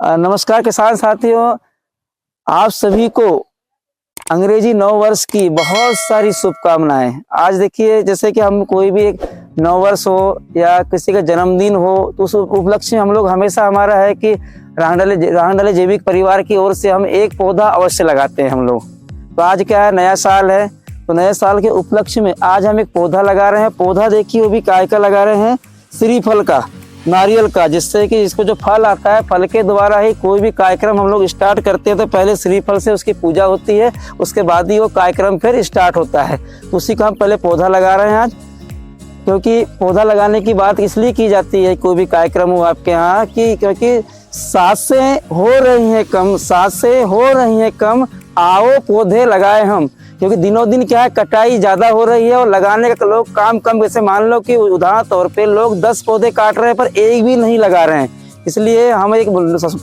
नमस्कार किसान साथियों, आप सभी को अंग्रेजी नववर्ष की बहुत सारी शुभकामनाएं। आज देखिए, जैसे कि हम कोई भी एक नववर्ष हो या किसी का जन्मदिन हो तो उस उपलक्ष्य में हम लोग हमेशा हमारा है कि रांगडले जैविक परिवार की ओर से हम एक पौधा अवश्य लगाते हैं हम लोग। तो आज क्या है, नया साल है, तो नए साल के उपलक्ष्य में आज हम एक पौधा लगा रहे हैं। पौधा देखिए वो भी काय का लगा रहे हैं, श्रीफल का, नारियल का, जिससे कि इसको जो फल आता है, फल के द्वारा ही कोई भी कार्यक्रम हम लोग स्टार्ट करते हैं तो पहले श्रीफल से उसकी पूजा होती है, उसके बाद ही वो कार्यक्रम फिर स्टार्ट होता है। तो उसी का हम पहले पौधा लगा रहे हैं आज, क्योंकि पौधा लगाने की बात इसलिए की जाती है कोई भी कार्यक्रम हो आपके यहाँ कि क्योंकि सांसें हो रही हैं कम, सांसें हो रही हैं कम, आओ पौधे लगाए हम। क्योंकि दिनों दिन क्या है, कटाई ज़्यादा हो रही है और लगाने का लोग काम कम। जैसे मान लो कि उदाहरण तौर पे लोग 10 पौधे काट रहे हैं पर एक भी नहीं लगा रहे हैं। इसलिए हम एक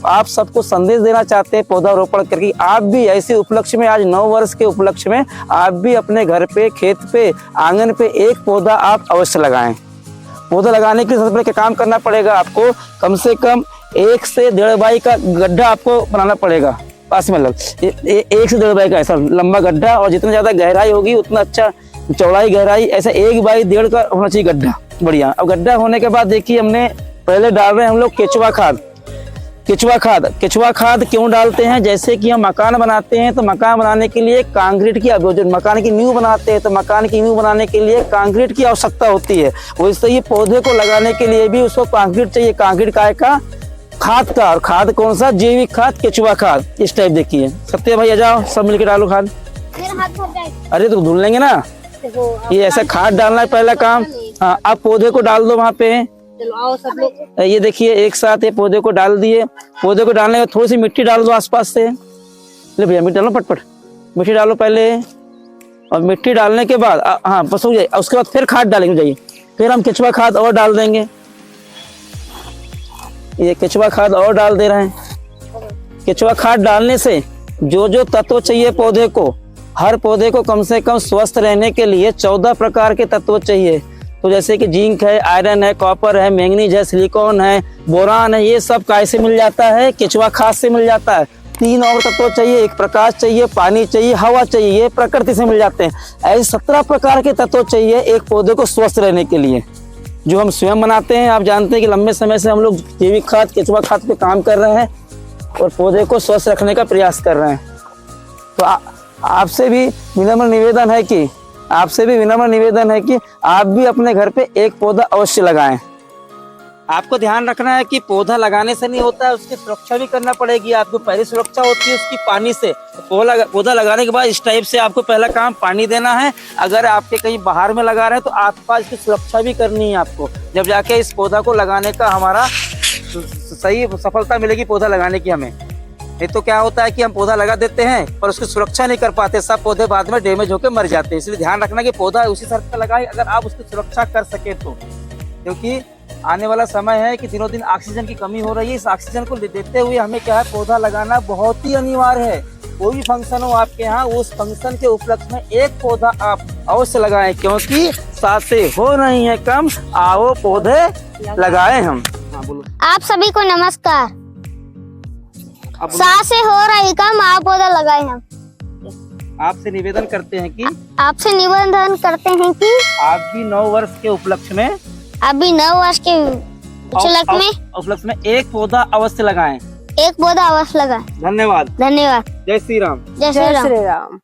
आप सबको संदेश देना चाहते हैं पौधारोपण करके आप भी ऐसे उपलक्ष्य में, आज 9 वर्ष के उपलक्ष्य में आप भी अपने घर पे, खेत पे, आंगन पे एक पौधा आप अवश्य लगाएं। पौधा लगाने के लिए सबसे पहले क्या काम करना पड़ेगा, आपको कम से कम 1 से 1.5 बाई का गड्ढा आपको बनाना पड़ेगा। पास में लग 1 से 1.5 बाई का ऐसा लंबा गड्ढा, और जितना ज़्यादा गहराई होगी उतना अच्छा चौड़ाई गहराई, ऐसा 1 बाई 1.5 का होना चाहिए गड्ढा, बढ़िया। अब गड्ढा होने के बाद देखिए हमने पहले डाल रहे हैं हम लोग केचुआ खाद। केचुआ खाद क्यों डालते हैं, जैसे कि हम मकान बनाते हैं तो मकान बनाने के लिए कंक्रीट की, जो मकान की नींव बनाते हैं तो मकान की नींव बनाने के लिए कंक्रीट की आवश्यकता होती है। वैसे ही पौधे को लगाने के लिए भी उसको कंक्रीट चाहिए। कंक्रीट काय का, खाद का, और खाद कौन सा, जैविक खाद, केचुआ खाद। इस टाइप देखिए। सत्य भाई आ जाओ, सब मिलकर डालो खाद। अरे तो धुल लेंगे ना, ये ऐसा खाद डालना है पहला काम। हाँ, अब पौधे को डाल दो वहाँ पे। आओ सब लोग, ये देखिए एक साथ ये पौधे को डाल दिए। पौधे को डालने में थोड़ी सी मिट्टी डाल दो आसपास से। ले भैया मिट्टी डालो, पटपट मिट्टी डालो पहले, और मिट्टी डालने के बाद हाँ बस हो जाए। उसके बाद फिर खाद डालेंगे, जाइए फिर हम केचुआ खाद और डाल देंगे। ये केचुआ खाद और डाल दे रहे हैं। केचुआ खाद डालने से जो जो तत्व चाहिए पौधे को, हर पौधे को कम से कम स्वस्थ रहने के लिए 14 प्रकार के तत्व चाहिए। तो जैसे कि जिंक है, आयरन है, कॉपर है, मैंगनीज है, सिलिकॉन है, बोरान है, ये सब कैसे मिल जाता है, केचुआ खाद से मिल जाता है। 3 और तत्व चाहिए, एक प्रकाश चाहिए, पानी चाहिए, हवा चाहिए, ये प्रकृति से मिल जाते हैं। ऐसे 17 प्रकार के तत्व चाहिए एक पौधे को स्वस्थ रहने के लिए, जो हम स्वयं बनाते हैं। आप जानते हैं कि लंबे समय से हम लोग जैविक खाद, केचुआ खाद पे काम कर रहे हैं और पौधे को स्वस्थ रखने का प्रयास कर रहे हैं। तो आपसे भी विनम्र निवेदन है कि आप भी अपने घर पे एक पौधा अवश्य लगाएं। आपको ध्यान रखना है कि पौधा लगाने से नहीं होता है, उसकी सुरक्षा भी करना पड़ेगी। आपको पहली सुरक्षा होती है उसकी पानी से। पौधा लगाने के बाद इस टाइप से आपको पहला काम पानी देना है। अगर आपके कहीं बाहर में लगा रहे हैं तो आसपास की सुरक्षा भी करनी है आपको, जब जाके इस पौधा को लगाने का हमारा सही सफलता मिलेगी पौधा लगाने की हमें। नहीं तो क्या होता है कि हम पौधा लगा देते हैं पर उसकी सुरक्षा नहीं कर पाते, सब पौधे बाद में डैमेज होकर मर जाते हैं। इसलिए ध्यान रखना कि पौधा उसी शर्त पर लगाए अगर आप उसकी सुरक्षा कर सके तो, क्योंकि आने वाला समय है कि दिनों दिन ऑक्सीजन की कमी हो रही है। इस ऑक्सीजन को देते हुए हमें क्या है, पौधा लगाना बहुत ही अनिवार्य है। कोई भी फंक्शन हो आपके यहाँ, उस फंक्शन के उपलक्ष्य में एक पौधा आप अवश्य लगाएं, क्योंकि सांसें हो रही हैं कम, आओ पौधे लगाएं हम। हाँ बोलो। आप सभी को नमस्कार। सांसें हो रही कम, आओ पौधा लगाए हम। आपसे निवेदन करते हैं कि आप भी 9 वर्ष के उपलक्ष्य में, अभी 9 वर्ष के उपलक्ष्य में एक पौधा अवश्य लगाएं। एक पौधा अवश्य लगाए। धन्यवाद। धन्यवाद। जय श्री राम। जय श्री राम।